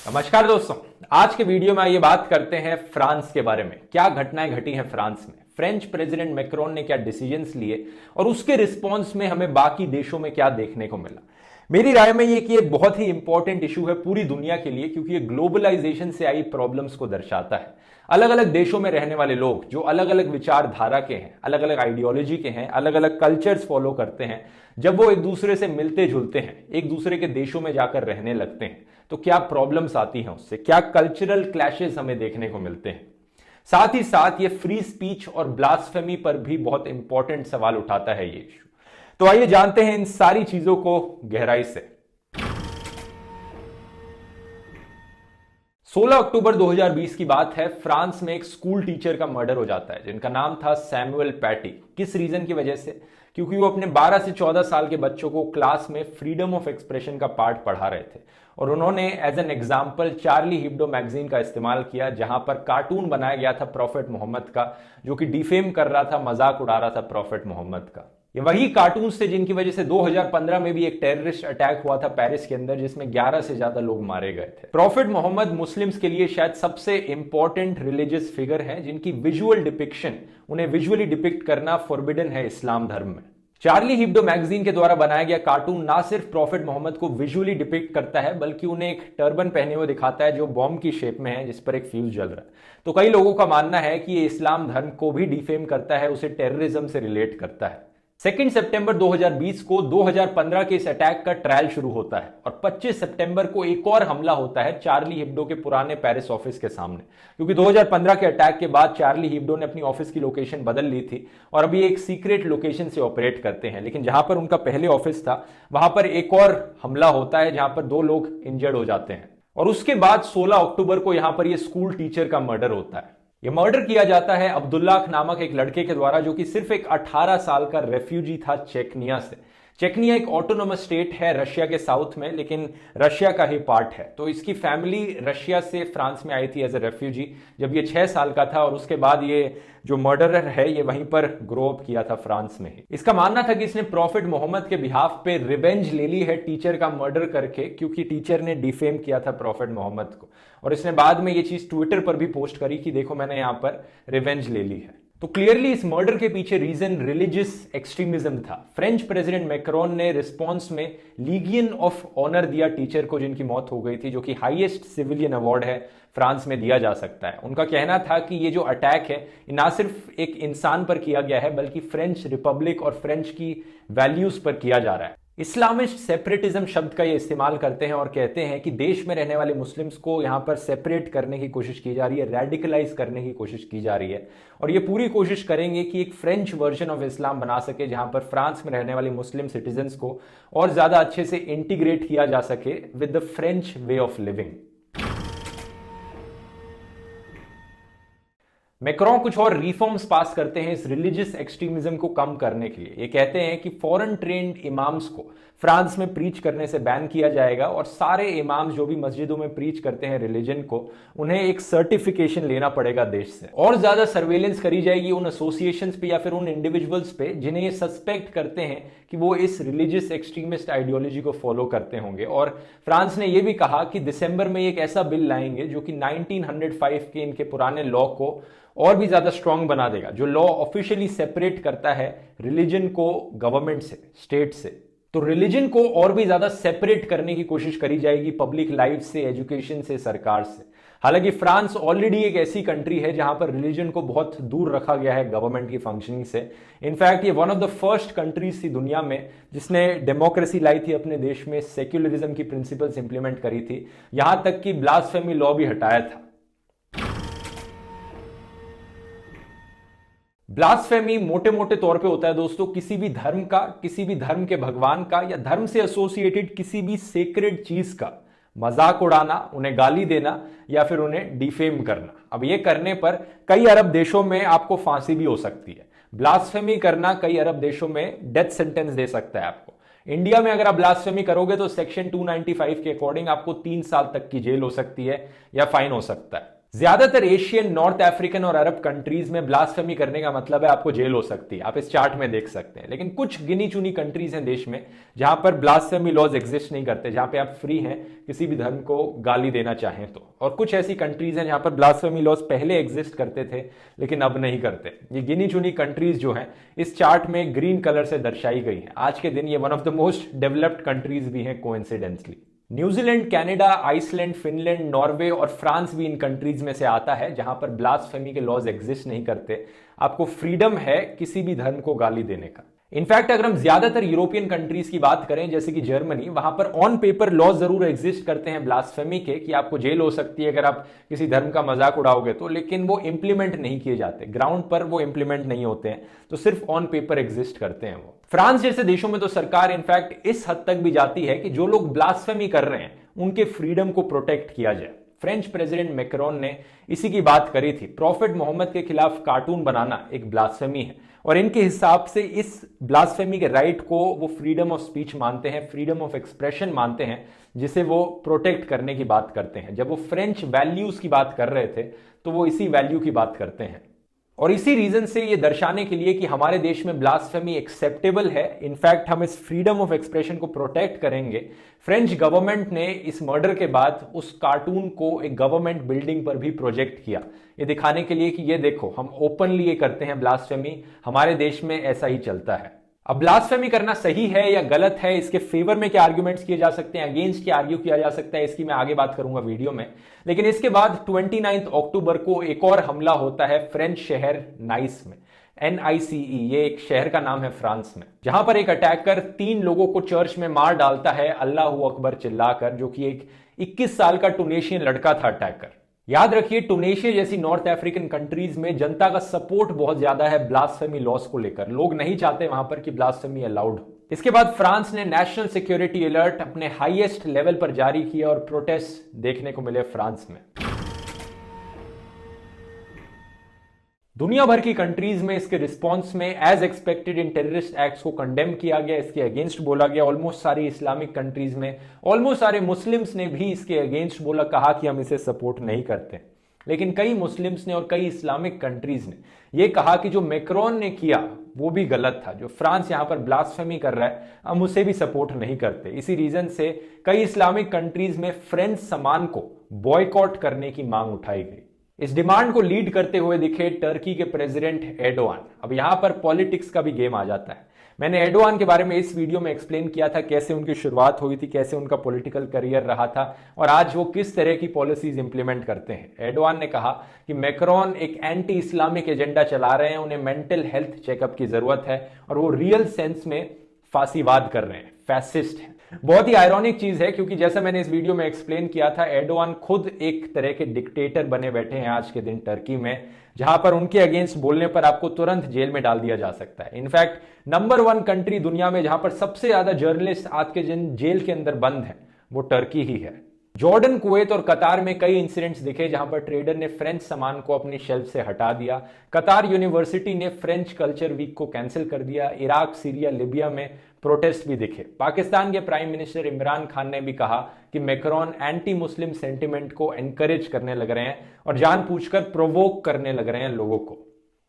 नमस्कार दोस्तों, आज के वीडियो में आइए बात करते हैं फ्रांस के बारे में। क्या घटनाएं घटी हैं फ्रांस में, फ्रेंच प्रेसिडेंट मैक्रोन ने क्या डिसीजंस लिए और उसके रिस्पांस में हमें बाकी देशों में क्या देखने को मिला। मेरी राय में ये कि ये बहुत ही इंपॉर्टेंट इशू है पूरी दुनिया के लिए, क्योंकि ये ग्लोबलाइजेशन से आई प्रॉब्लम्स को दर्शाता है। अलग अलग देशों में रहने वाले लोग जो अलग अलग विचारधारा के हैं, अलग अलग आइडियोलॉजी के हैं, अलग अलग कल्चर्स फॉलो करते हैं, जब वो एक दूसरे से मिलते जुलते हैं, एक दूसरे के देशों में जाकर रहने लगते हैं, तो क्या प्रॉब्लम्स आती हैं उससे, क्या कल्चरल क्लैशेस हमें देखने को मिलते हैं। साथ ही साथ ये फ्री स्पीच और ब्लास्फेमी पर भी बहुत इंपॉर्टेंट सवाल उठाता है ये इशू। तो आइए जानते हैं इन सारी चीजों को गहराई से। 16 अक्टूबर 2020 की बात है। फ्रांस में एक स्कूल टीचर का मर्डर हो जाता है जिनका नाम था सैमुअल पैटी। किस रीजन की वजह से? क्योंकि वो अपने 12 से 14 साल के बच्चों को क्लास में फ्रीडम ऑफ एक्सप्रेशन का पार्ट पढ़ा रहे थे और उन्होंने as an example Charlie Hebdo magazine का इस्तेमाल किया, जहां पर कार्टून बनाया गया था प्रॉफेट मोहम्मद का, जो कि डिफेम कर रहा था, मजाक उड़ा रहा था प्रॉफेट मोहम्मद का। ये वही कार्टून्स थे जिनकी वजह से 2015 में भी एक टेररिस्ट अटैक हुआ था पेरिस के अंदर, जिसमें 11 से ज्यादा लोग मारे गए थे। प्रॉफेट मोहम्मद मुस्लिम्स के लिए शायद सबसे इंपॉर्टेंट रिलीजियस फिगर है जिनकी विजुअल डिपिक्शन, उन्हें विजुअली डिपिक्ट करना फॉरबिडन है इस्लाम धर्म में। चार्ली हिब्डो मैगजीन के द्वारा बनाया गया कार्टून ना सिर्फ प्रॉफेट मोहम्मद को विजुअली डिपिक्ट करता है, बल्कि उन्हें एक टर्बन पहने हुए दिखाता है जो बॉम्ब की शेप में है, जिस पर एक फ्यूज जल रहा है। तो कई लोगों का मानना है कि ये इस्लाम धर्म को भी डिफेम करता है, उसे टेररिज्म से रिलेट करता है। 2 सितंबर 2020 को 2015 के इस अटैक का ट्रायल शुरू होता है और 25 सितंबर को एक और हमला होता है चार्ली हिब्डो के पुराने पेरिस ऑफिस के सामने, क्योंकि 2015 के अटैक के बाद चार्ली हिब्डो ने अपनी ऑफिस की लोकेशन बदल ली थी और अभी एक सीक्रेट लोकेशन से ऑपरेट करते हैं। लेकिन जहां पर उनका पहले ऑफिस था वहां पर एक और हमला होता है जहां पर 2 लोग इंजर्ड हो जाते हैं और उसके बाद 16 अक्टूबर को यहां पर यह स्कूल टीचर का मर्डर होता है। यह मर्डर किया जाता है अब्दुल्लाह नामक एक लड़के के द्वारा, जो कि सिर्फ एक 18 साल का रेफ्यूजी था चेकनिया से। चेकनिया एक ऑटोनोमस स्टेट है रशिया के साउथ में, लेकिन रशिया का ही पार्ट है। तो इसकी फैमिली रशिया से फ्रांस में आई थी एज ए रेफ्यूजी जब ये 6 साल का था और उसके बाद ये जो मर्डरर है ये वहीं पर ग्रो अप किया था फ्रांस में ही। इसका मानना था कि इसने प्रॉफेट मोहम्मद के बिहाफ पे रिवेंज ले ली है टीचर का मर्डर करके, क्योंकि टीचर ने डिफेम किया था प्रॉफेट मोहम्मद को और इसने बाद में ये चीज ट्विटर पर भी पोस्ट करी कि देखो मैंने यहां पर रिवेंज ले ली है। तो क्लियरली इस मर्डर के पीछे रीजन रिलीजियस एक्सट्रीमिज्म था। फ्रेंच प्रेसिडेंट मैक्रोन ने रिस्पांस में लीगियन ऑफ ऑनर दिया टीचर को जिनकी मौत हो गई थी, जो कि हाईएस्ट सिविलियन अवार्ड है फ्रांस में दिया जा सकता है। उनका कहना था कि ये जो अटैक है ये ना सिर्फ एक इंसान पर किया गया है बल्कि फ्रेंच रिपब्लिक और फ्रेंच की वैल्यूज पर किया जा रहा है। इस्लामिस्ट सेपरेटिज्म शब्द का ये इस्तेमाल करते हैं और कहते हैं कि देश में रहने वाले मुस्लिम्स को यहां पर सेपरेट करने की कोशिश की जा रही है, रेडिकलाइज करने की कोशिश की जा रही है और ये पूरी कोशिश करेंगे कि एक फ्रेंच वर्जन ऑफ इस्लाम बना सके जहां पर फ्रांस में रहने वाले मुस्लिम सिटीजन्स को और ज्यादा अच्छे से इंटीग्रेट किया जा सके with the French way of living. Macron कुछ और रिफॉर्म्स पास करते हैं इस रिलीजियस एक्सट्रीमिज्म को कम करने के लिए। ये कहते हैं कि फॉरेन ट्रेन्ड इमाम्स को फ्रांस में प्रीच करने से बैन किया जाएगा और सारे इमाम्स जो भी मस्जिदों में प्रीच करते हैं रिलीजन को, उन्हें एक सर्टिफिकेशन लेना पड़ेगा देश से। और ज्यादा सर्वेलेंस करी जाएगी उन एसोसिएशंस पे या फिर उन इंडिविजुअल्स पे जिन्हें ये सस्पेक्ट करते हैं कि वो इस रिलीजियस एक्सट्रीमिस्ट आइडियोलॉजी को फॉलो करते होंगे। और फ्रांस ने यह भी कहा कि दिसंबर में एक ऐसा बिल लाएंगे जो कि 1905 के इनके पुराने लॉ को और भी ज्यादा स्ट्रांग बना देगा, जो लॉ ऑफिशियली सेपरेट करता है रिलीजन को गवर्नमेंट से, स्टेट से। तो रिलीजन को और भी ज्यादा सेपरेट करने की कोशिश करी जाएगी पब्लिक लाइफ से, एजुकेशन से, सरकार से। हालांकि फ्रांस ऑलरेडी एक ऐसी कंट्री है जहां पर रिलीजन को बहुत दूर रखा गया है गवर्नमेंट की फंक्शनिंग से। इनफैक्ट ये one of the first countries थी दुनिया में जिसने डेमोक्रेसी लाई थी अपने देश में, सेक्युलरिज्म की प्रिंसिपल्स इंप्लीमेंट करी थी, यहां तक कि ब्लास्फेमी लॉ भी हटाया था। ब्लास्फेमी मोटे मोटे तौर पे होता है दोस्तों किसी भी धर्म का, किसी भी धर्म के भगवान का या धर्म से एसोसिएटेड किसी भी सेक्रेड चीज का मजाक उड़ाना, उन्हें गाली देना या फिर उन्हें डिफेम करना। अब ये करने पर कई अरब देशों में आपको फांसी भी हो सकती है। ब्लास्फेमी करना कई अरब देशों में डेथ सेंटेंस दे सकता है आपको। इंडिया में अगर आप ब्लास्फेमी करोगे तो सेक्शन 295 के अकॉर्डिंग आपको 3 साल तक की जेल हो सकती है या फाइन हो सकता है। ज्यादातर एशियन, नॉर्थ अफ्रीकन और अरब कंट्रीज में ब्लास्फेमी करने का मतलब है आपको जेल हो सकती है। आप इस चार्ट में देख सकते हैं। लेकिन कुछ गिनी चुनी कंट्रीज हैं देश में जहां पर ब्लास्फेमी लॉज एग्जिस्ट नहीं करते, जहां पे आप फ्री हैं किसी भी धर्म को गाली देना चाहें तो। और कुछ ऐसी कंट्रीज हैं जहां पर ब्लास्फेमी लॉज पहले एग्जिस्ट करते थे लेकिन अब नहीं करते। ये गिनी चुनी कंट्रीज जो हैं इस चार्ट में ग्रीन कलर से दर्शाई गई हैं। आज के दिन ये one of the most developed countries भी हैं coincidentally. New Zealand, Canada, Iceland, Finland, Norway और फ्रांस भी इन कंट्रीज में से आता है जहां पर ब्लास्फेमी के लॉज एग्जिस्ट नहीं करते। आपको फ्रीडम है किसी भी धर्म को गाली देने का। इनफैक्ट अगर हम ज्यादातर यूरोपियन कंट्रीज की बात करें जैसे कि जर्मनी, वहां पर ऑन पेपर लॉ जरूर एग्जिस्ट करते हैं ब्लास्फेमी के कि आपको जेल हो सकती है अगर आप किसी धर्म का मजाक उड़ाओगे तो, लेकिन वो इंप्लीमेंट नहीं किए जाते, ग्राउंड पर वो इंप्लीमेंट नहीं होते हैं, तो सिर्फ ऑन पेपर एग्जिस्ट करते हैं वो। फ्रांस जैसे देशों में तो सरकार इनफैक्ट इस हद तक भी जाती है कि जो लोग ब्लास्फेमी कर रहे हैं उनके फ्रीडम को प्रोटेक्ट किया जाए। फ्रेंच प्रेसिडेंट मैक्रोन ने इसी की बात करी थी। प्रॉफिट मोहम्मद के खिलाफ कार्टून बनाना एक ब्लास्फेमी है और इनके हिसाब से इस ब्लास्फेमी के राइट को वो फ्रीडम ऑफ स्पीच मानते हैं, फ्रीडम ऑफ एक्सप्रेशन मानते हैं, जिसे वो प्रोटेक्ट करने की बात करते हैं। जब वो फ्रेंच वैल्यूज की बात कर रहे थे तो वो इसी वैल्यू की बात करते हैं। और इसी रीजन से ये दर्शाने के लिए कि हमारे देश में ब्लास्फेमी एक्सेप्टेबल है, इनफैक्ट हम इस फ्रीडम ऑफ एक्सप्रेशन को प्रोटेक्ट करेंगे, फ्रेंच गवर्नमेंट ने इस मर्डर के बाद उस कार्टून को एक गवर्नमेंट बिल्डिंग पर भी प्रोजेक्ट किया, ये दिखाने के लिए कि ये देखो हम ओपनली ये करते हैं ब्लास्फेमी, हमारे देश में ऐसा ही चलता है। अब ब्लास्फेमी करना सही है या गलत है, इसके फेवर में क्या आर्ग्यूमेंट्स किए जा सकते हैं, अगेंस्ट क्या आर्ग्यू किया जा सकता है, इसकी मैं आगे बात करूंगा वीडियो में। लेकिन इसके बाद 29 अक्टूबर को एक और हमला होता है फ्रेंच शहर नाइस में, NICE, ये एक शहर का नाम है फ्रांस में, जहां पर एक अटैकर 3 लोगों को चर्च में मार डालता है अल्लाहू अकबर चिल्लाकर, जो कि एक 21 साल का टूनेशियन लड़का था अटैकर। याद रखिए टूनेशिया जैसी नॉर्थ अफ्रीकन कंट्रीज में जनता का सपोर्ट बहुत ज्यादा है ब्लास्फेमी लॉस को लेकर, लोग नहीं चाहते वहां पर कि ब्लास्फेमी अलाउड हो। इसके बाद फ्रांस ने नेशनल सिक्योरिटी अलर्ट अपने हाईएस्ट लेवल पर जारी किया और प्रोटेस्ट देखने को मिले फ्रांस में। दुनिया भर की कंट्रीज में इसके रिस्पांस में एज एक्सपेक्टेड इन टेररिस्ट एक्ट्स को कंडेम किया गया, इसके अगेंस्ट बोला गया। ऑलमोस्ट सारी इस्लामिक कंट्रीज में, ऑलमोस्ट सारे मुस्लिम्स ने भी इसके अगेंस्ट बोला, कहा कि हम इसे सपोर्ट नहीं करते। लेकिन कई मुस्लिम्स ने और कई इस्लामिक कंट्रीज ने यह कहा कि जो मैक्रोन ने किया वो भी गलत था, जो फ्रांस यहां पर ब्लास्फेमी कर रहा है हम उसे भी सपोर्ट नहीं करते। इसी रीजन से कई इस्लामिक कंट्रीज में फ्रेंच सामान को बॉयकॉट करने की मांग उठाई गई। इस डिमांड को लीड करते हुए दिखे टर्की के प्रेसिडेंट एर्डोआन। अब यहां पर पॉलिटिक्स का भी गेम आ जाता है। मैंने एर्डोआन के बारे में इस वीडियो में एक्सप्लेन किया था कैसे उनकी शुरुआत हुई थी, कैसे उनका पॉलिटिकल करियर रहा था और आज वो किस तरह की पॉलिसीज इंप्लीमेंट करते हैं। एर्डोआन ने कहा कि मैक्रोन एक एंटी इस्लामिक एजेंडा चला रहे हैं, उन्हें मेंटल हेल्थ चेकअप की जरूरत है और वो रियल सेंस में फांसीवाद कर रहे हैं, फैसिस्ट हैं। बहुत ही आयरॉनिक चीज है क्योंकि जैसा मैंने इस वीडियो में एक्सप्लेन किया था, एर्डोआन खुद एक तरह के डिक्टेटर बने बैठे हैं आज के दिन टर्की में, जहां पर उनके अगेंस्ट बोलने पर आपको तुरंत जेल में डाल दिया जा सकता है। इनफैक्ट नंबर 1 कंट्री दुनिया में जहां पर सबसे ज्यादा जर्नलिस्ट आज के दिन जेल के अंदर बंद है वो टर्की ही है। जॉर्डन, कुवैत और कतार में कई इंसिडेंट्स दिखे जहां पर ट्रेडर ने फ्रेंच सामान को अपनी शेल्फ से हटा दिया। कतार यूनिवर्सिटी ने फ्रेंच कल्चर वीक को कैंसिल कर दिया। इराक, सीरिया, लिबिया में प्रोटेस्ट भी दिखे। पाकिस्तान के प्राइम मिनिस्टर इमरान खान ने भी कहा कि मैक्रोन एंटी मुस्लिम सेंटिमेंट को एनकरेज करने लग रहे हैं और जानबूझकर प्रोवोक करने लग रहे हैं लोगों को।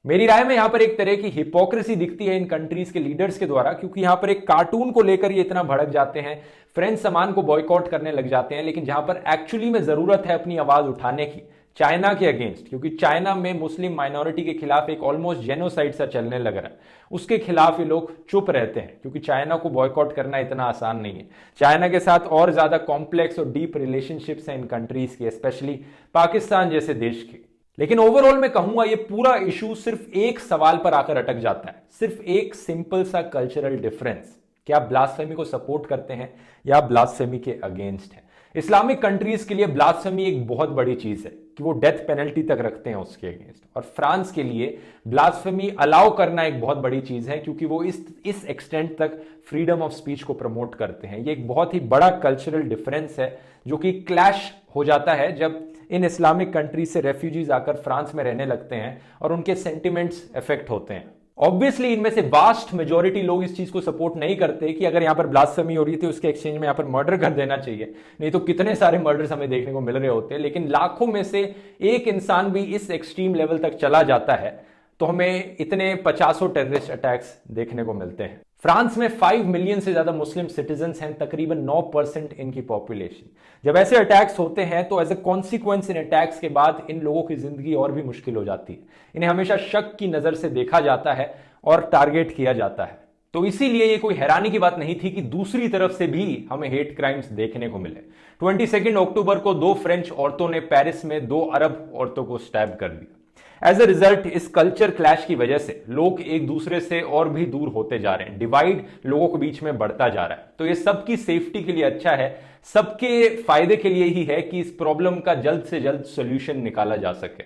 मेरी राय में यहां पर एक तरह की हिपोक्रेसी दिखती है इन कंट्रीज के लीडर्स के द्वारा, क्योंकि यहां पर एक कार्टून को लेकर ये इतना भड़क जाते हैं, फ्रेंच सामान को बॉयकॉट करने लग जाते हैं, लेकिन जहां पर एक्चुअली में जरूरत है अपनी आवाज उठाने की चाइना के अगेंस्ट, क्योंकि चाइना में मुस्लिम माइनॉरिटी के खिलाफ एक ऑलमोस्ट जेनोसाइड सा चलने लग रहा है, उसके खिलाफ ये लोग चुप रहते हैं क्योंकि चाइना को बॉयकॉट करना इतना आसान नहीं है। चाइना के साथ और ज्यादा कॉम्प्लेक्स और डीप रिलेशनशिप्स हैं इन कंट्रीज के, स्पेशली पाकिस्तान जैसे देश के। लेकिन ओवरऑल मैं कहूंगा ये पूरा इशू सिर्फ एक सवाल पर आकर अटक जाता है, सिर्फ एक सिंपल सा कल्चरल डिफरेंस, क्या आप ब्लास्फेमी को सपोर्ट करते हैं या ब्लास्फेमी के अगेंस्ट हैं। इस्लामिक कंट्रीज के लिए ब्लास्फेमी एक बहुत बड़ी चीज है कि वो डेथ पेनल्टी तक रखते हैं उसके अगेंस्ट, और फ्रांस के लिए ब्लास्फेमी अलाउ करना एक बहुत बड़ी चीज है क्योंकि वो इस एक्सटेंट तक फ्रीडम ऑफ स्पीच को प्रमोट करते हैं। ये एक बहुत ही बड़ा कल्चरल डिफरेंस है जो कि क्लैश हो जाता है जब इन इस्लामिक कंट्रीज से रेफ्यूजीज आकर फ्रांस में रहने लगते हैं और उनके सेंटिमेंट्स इफेक्ट होते हैं। ऑब्वियसली इनमें से वास्ट मेजोरिटी लोग इस चीज को सपोर्ट नहीं करते कि अगर यहां पर ब्लास्फेमी हो रही थी उसके एक्सचेंज में यहां पर मर्डर कर देना चाहिए, नहीं तो कितने सारे मर्डर्स हमें देखने को मिल रहे होते हैं। लेकिन लाखों में से एक इंसान भी इस एक्सट्रीम लेवल तक चला जाता है तो हमें इतने 50 टेररिस्ट अटैक्स देखने को मिलते हैं। फ्रांस में 5 मिलियन से ज्यादा मुस्लिम सिटीजन्स हैं, तकरीबन 9% इनकी पॉपुलेशन। जब ऐसे अटैक्स होते हैं तो एज ए कॉन्सिक्वेंस इन अटैक्स के बाद इन लोगों की जिंदगी और भी मुश्किल हो जाती है। इन्हें हमेशा शक की नजर से देखा जाता है और टारगेट किया जाता है। तो इसीलिए ये कोई हैरानी की बात नहीं थी कि दूसरी तरफ से भी हमें हेट क्राइम्स देखने को मिले। 22 अक्टूबर को 2 फ्रेंच औरतों ने पेरिस में 2 अरब औरतों को स्टैब कर दिया। एज ए रिजल्ट इस कल्चर क्लैश की वजह से लोग एक दूसरे से और भी दूर होते जा रहे हैं, डिवाइड लोगों के बीच में बढ़ता जा रहा है। तो ये सबकी सेफ्टी के लिए अच्छा है, सबके फायदे के लिए ही है कि इस प्रॉब्लम का जल्द से जल्द सॉल्यूशन निकाला जा सके।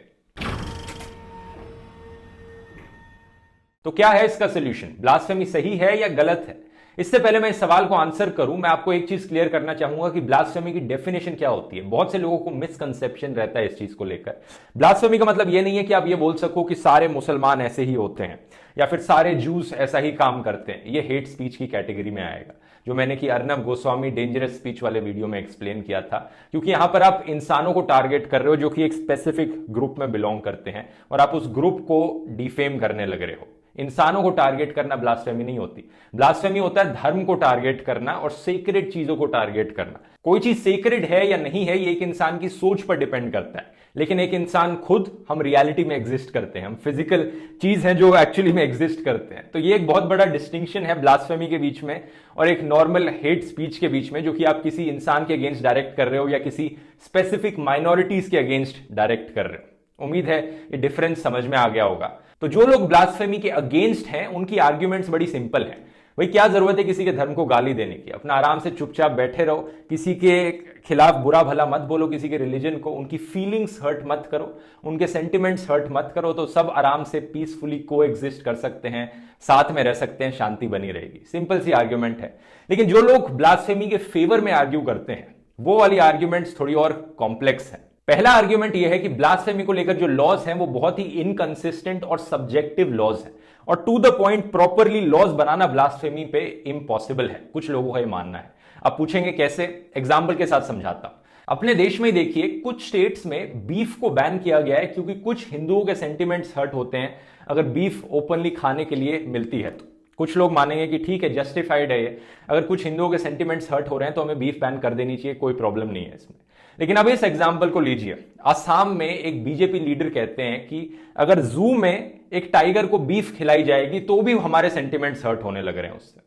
तो क्या है इसका सॉल्यूशन? ब्लास्फेमी सही है या गलत है? इससे पहले मैं इस सवाल को आंसर करूं, मैं आपको एक चीज क्लियर करना चाहूंगा कि ब्लास्फेमी की डेफिनेशन क्या होती है। बहुत से लोगों को मिसकंसेप्शन रहता है इस चीज को लेकर। ब्लास्फेमी का मतलब यह नहीं है कि आप ये बोल सको कि सारे मुसलमान ऐसे ही होते हैं या फिर सारे जूस ऐसा ही काम करते हैं। ये हेट स्पीच की कैटेगरी में आएगा, जो मैंने कि अर्नब गोस्वामी डेंजरस स्पीच वाले वीडियो में एक्सप्लेन किया था। क्योंकि यहां पर आप इंसानों को टारगेट कर रहे हो जो कि एक स्पेसिफिक ग्रुप में बिलोंग करते हैं और आप उस ग्रुप को डिफेम करने लग रहे हो। इंसानों को टारगेट करना ब्लास्फेमी नहीं होती। ब्लास्फेमी होता है धर्म को टारगेट करना और सेक्रेड चीजों को टारगेट करना। कोई चीज सेक्रेड है या नहीं है ये एक इंसान की सोच पर डिपेंड करता है, लेकिन एक इंसान खुद, हम रियलिटी में एग्जिस्ट करते हैं, हम फिजिकल चीज है जो एक्चुअली में एग्जिस्ट करते हैं। तो ये एक बहुत बड़ा डिस्टिंक्शन है ब्लास्फेमी के बीच में और एक नॉर्मल हेट स्पीच के बीच में, जो कि आप किसी इंसान के अगेंस्ट डायरेक्ट कर रहे हो या किसी स्पेसिफिक माइनॉरिटीज के अगेंस्ट डायरेक्ट कर रहे हो। उम्मीद है ये डिफरेंस समझ में आ गया होगा। तो जो लोग ब्लास्फेमी के अगेंस्ट हैं उनकी आर्ग्यूमेंट्स बड़ी सिंपल हैं। भाई क्या जरूरत है किसी के धर्म को गाली देने की? अपना आराम से चुपचाप बैठे रहो, किसी के खिलाफ बुरा भला मत बोलो, किसी के रिलीजन को, उनकी फीलिंग्स हर्ट मत करो, उनके सेंटिमेंट्स हर्ट मत करो, तो सब आराम से पीसफुली को एग्जिस्ट कर सकते हैं, साथ में रह सकते हैं, शांति बनी रहेगी। सिंपल सी आर्ग्यूमेंट है। लेकिन जो लोग ब्लास्फेमी के फेवर में आर्ग्यू करते हैं वो वाली आर्ग्यूमेंट्स थोड़ी और कॉम्प्लेक्स है। पहला आर्ग्यूमेंट यह है कि ब्लास्फेमी को लेकर जो लॉज हैं वो बहुत ही इनकंसिस्टेंट और सब्जेक्टिव लॉज हैं और to the point properly laws बनाना ब्लास्फेमी पे इम्पॉसिबल है। कुछ लोगों का ये मानना है। अब पूछेंगे कैसे? एग्जाम्पल के साथ समझाता हूं। अपने देश में देखिए, कुछ स्टेट्स में बीफ को बैन किया गया है क्योंकि कुछ हिंदुओं के सेंटिमेंट्स हर्ट होते हैं अगर बीफ ओपनली खाने के लिए मिलती है तो। कुछ लोग मानेंगे कि ठीक है, जस्टिफाइड है ये, अगर कुछ हिंदुओं के सेंटिमेंट्स हर्ट हो रहे हैं तो हमें बीफ बैन कर देनी चाहिए, कोई प्रॉब्लम नहीं है इसमें। लेकिन अब इस एग्जाम्पल को लीजिए। असम में एक बीजेपी लीडर कहते हैं कि अगर जू में एक टाइगर को बीफ खिलाई जाएगी तो भी हमारे सेंटिमेंट्स हर्ट होने लग रहे हैं उससे।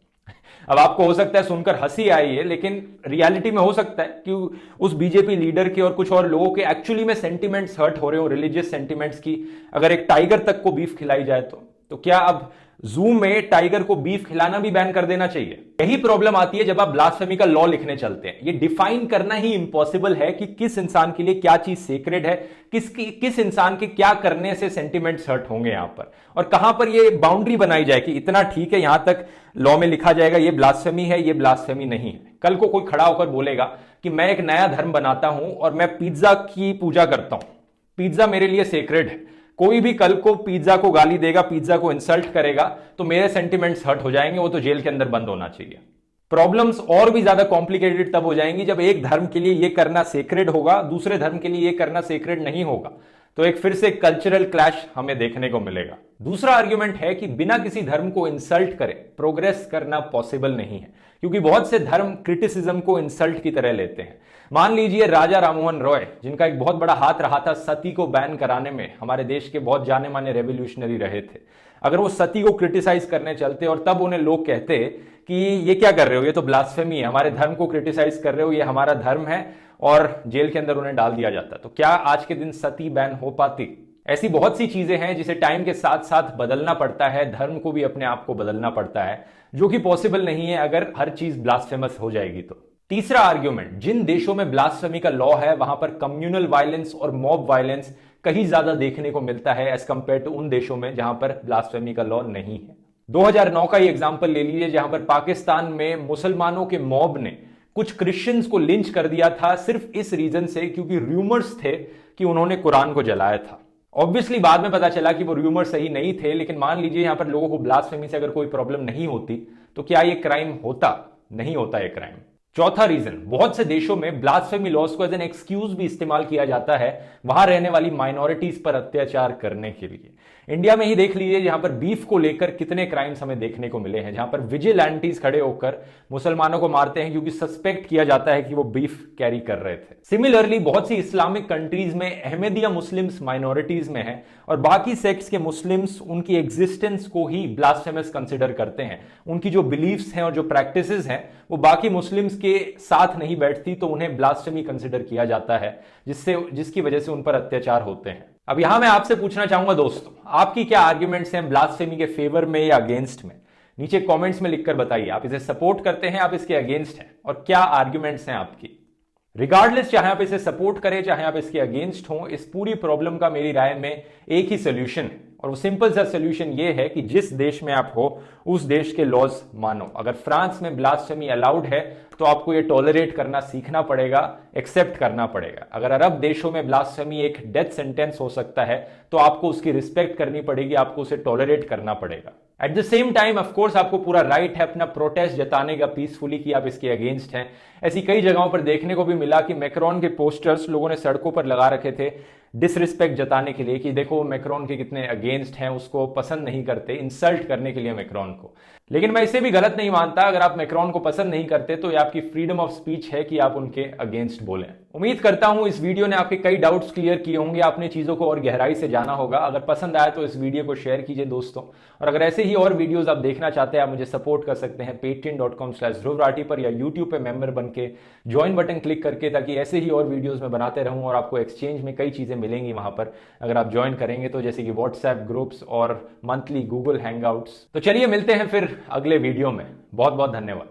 अब आपको हो सकता है सुनकर हंसी आई है, लेकिन रियलिटी में हो सकता है कि उस बीजेपी लीडर के और कुछ और लोगों के एक्चुअली में सेंटिमेंट्स हर्ट हो रहे हो, रिलीजियस सेंटिमेंट्स की, अगर एक टाइगर तक को बीफ खिलाई जाए तो क्या अब जू में टाइगर को बीफ खिलाना भी बैन कर देना चाहिए? यही प्रॉब्लम आती है जब आप ब्लास्फेमी का लॉ लिखने चलते हैं। ये डिफाइन करना ही इंपॉसिबल है कि किस इंसान के लिए क्या चीज सेक्रेड है, किस इंसान के क्या करने से सेंटिमेंट्स हर्ट होंगे यहां पर, और कहां पर ये बाउंड्री बनाई जाए कि इतना ठीक है, यहां तक लॉ में लिखा जाएगा ये ब्लास्फेमी है, ये ब्लास्फेमी नहीं है। कल को कोई खड़ा होकर बोलेगा कि मैं एक नया धर्म बनाता हूं और मैं पिज्जा की पूजा करता हूं, पिज्जा मेरे लिए सेक्रेड है। कोई भी कल को पिज्जा को गाली देगा, पिज्जा को इंसल्ट करेगा तो मेरे सेंटिमेंट्स हर्ट हो जाएंगे, वो तो जेल के अंदर बंद होना चाहिए। प्रॉब्लम्स और भी ज्यादा कॉम्प्लिकेटेड तब हो जाएंगी जब एक धर्म के लिए ये करना सेक्रेड होगा, दूसरे धर्म के लिए ये करना सेक्रेड नहीं होगा, तो एक फिर से कल्चरल क्लैश हमें देखने को मिलेगा। दूसरा आर्ग्यूमेंट है कि बिना किसी धर्म को इंसल्ट करे प्रोग्रेस करना पॉसिबल नहीं है, क्योंकि बहुत से धर्म क्रिटिसिज्म को इंसल्ट की तरह लेते हैं। मान लीजिए राजा राममोहन रॉय, जिनका एक बहुत बड़ा हाथ रहा था सती को बैन कराने में, हमारे देश के बहुत जाने माने रेवोल्यूशनरी रहे थे। अगर वो सती को क्रिटिसाइज करने चलते और तब उन्हें लोग कहते कि ये क्या कर रहे हो, ये तो ब्लास्फेमी है, हमारे धर्म को क्रिटिसाइज कर रहे हो, ये हमारा धर्म है, और जेल के अंदर उन्हें डाल दिया जाता, तो क्या आज के दिन सती बैन हो पाती? ऐसी बहुत सी चीजें हैं जिसे टाइम के साथ साथ बदलना पड़ता है, धर्म को भी अपने आप को बदलना पड़ता है, जो कि पॉसिबल नहीं है अगर हर चीज ब्लास्फेमस हो जाएगी तो। तीसरा आर्ग्यूमेंट, जिन देशों में ब्लास्फेमी का लॉ है वहां पर कम्युनल वायलेंस और मॉब वायलेंस कहीं ज्यादा देखने को मिलता है एज कंपेयर टू उन देशों में जहां पर ब्लास्फेमी का लॉ नहीं है। 2009 का ही एग्जांपल ले लीजिए, जहां पर पाकिस्तान में मुसलमानों के मॉब ने कुछ क्रिश्चियंस को लिंच कर दिया था सिर्फ इस रीजन से क्योंकि रूमर्स थे कि उन्होंने कुरान को जलाया था। ऑब्वियसली बाद में पता चला कि वो रूमर सही नहीं थे, लेकिन मान लीजिए यहां पर लोगों को ब्लास्फेमी से अगर कोई प्रॉब्लम नहीं होती तो क्या ये क्राइम होता? नहीं होता ये क्राइम। चौथा रीजन, बहुत से देशों में ब्लास्फेमी लॉज को एज एन एक्सक्यूज भी इस्तेमाल किया जाता है वहां रहने वाली माइनॉरिटीज पर अत्याचार करने के लिए। इंडिया में ही देख लीजिए, यहां पर बीफ को लेकर कितने क्राइम्स हमें देखने को मिले हैं, जहां पर विजिलेंटीज खड़े होकर मुसलमानों को मारते हैं क्योंकि सस्पेक्ट किया जाता है कि वो बीफ कैरी कर रहे थे। सिमिलरली बहुत सी इस्लामिक कंट्रीज में अहमदिया मुस्लिम्स माइनॉरिटीज में है और बाकी सेक्ट्स के मुस्लिम्स उनकी एग्जिस्टेंस को ही ब्लास्फेमस कंसिडर करते हैं। उनकी जो बिलीफ्स हैं और जो प्रैक्टिसेस हैं वो बाकी मुस्लिम्स के साथ नहीं बैठती, तो उन्हें ब्लास्फेमी कंसिडर किया जाता है, जिसकी वजह से उन पर अत्याचार होते हैं। अब यहां मैं आपसे पूछना चाहूंगा दोस्तों, आपकी क्या आर्ग्यूमेंट्स हैं ब्लास्फेमी के फेवर में या अगेंस्ट में? नीचे कमेंट्स में लिखकर बताइए, आप इसे सपोर्ट करते हैं, आप इसके अगेंस्ट हैं, और क्या आर्ग्यूमेंट्स हैं आपकी। रिगार्डलेस, चाहे आप इसे सपोर्ट करें चाहे आप इसके अगेंस्ट हो, इस पूरी प्रॉब्लम का मेरी राय में एक ही सोल्यूशन है, और वो सिंपल सा सोल्यूशन ये है कि जिस देश में आप हो उस देश के लॉज मानो। अगर फ्रांस में ब्लास्फेमी अलाउड है तो आपको ये टॉलरेट करना सीखना पड़ेगा, एक्सेप्ट करना पड़ेगा। अगर अरब देशों में ब्लास्फेमी एक डेथ सेंटेंस हो सकता है तो आपको उसकी रिस्पेक्ट करनी पड़ेगी, आपको उसे टॉलरेट करना पड़ेगा। At the same time of course आपको पूरा राइट है अपना प्रोटेस्ट जताने का पीसफुली कि आप इसके अगेंस्ट हैं। ऐसी कई जगहों पर देखने को भी मिला कि मैक्रोन के पोस्टर्स लोगों ने सड़कों पर लगा रखे थे डिसरिस्पेक्ट जताने के लिए कि देखो मैक्रोन के कितने अगेंस्ट हैं, उसको पसंद नहीं करते, इंसल्ट करने के लिए मैक्रोन को। लेकिन मैं इसे भी गलत नहीं मानता, अगर आप मैक्रोन को पसंद नहीं करते तो ये आपकी फ्रीडम ऑफ स्पीच है कि आप उनके अगेंस्ट बोलें। उम्मीद करता हूं इस वीडियो ने आपके कई डाउट्स क्लियर किए होंगे, आपने चीजों को और गहराई से जाना होगा। अगर पसंद आया तो इस वीडियो को शेयर कीजिए दोस्तों, और अगर ऐसे ही और वीडियोस आप देखना चाहते हैं आप मुझे सपोर्ट कर सकते हैं patreon.com/ध्रुव पर, या यूट्यूब पे मेंबर बन के ज्वाइन बटन क्लिक करके, ताकि ऐसे ही और वीडियोस में बनाते रहूं और आपको एक्सचेंज में कई चीजें मिलेंगी वहां पर अगर आप ज्वाइन करेंगे तो, जैसे कि व्हाट्सएप ग्रुप्स और मंथली गूगल हैंगआउट्स। तो चलिए मिलते हैं फिर अगले वीडियो में। बहुत बहुत धन्यवाद।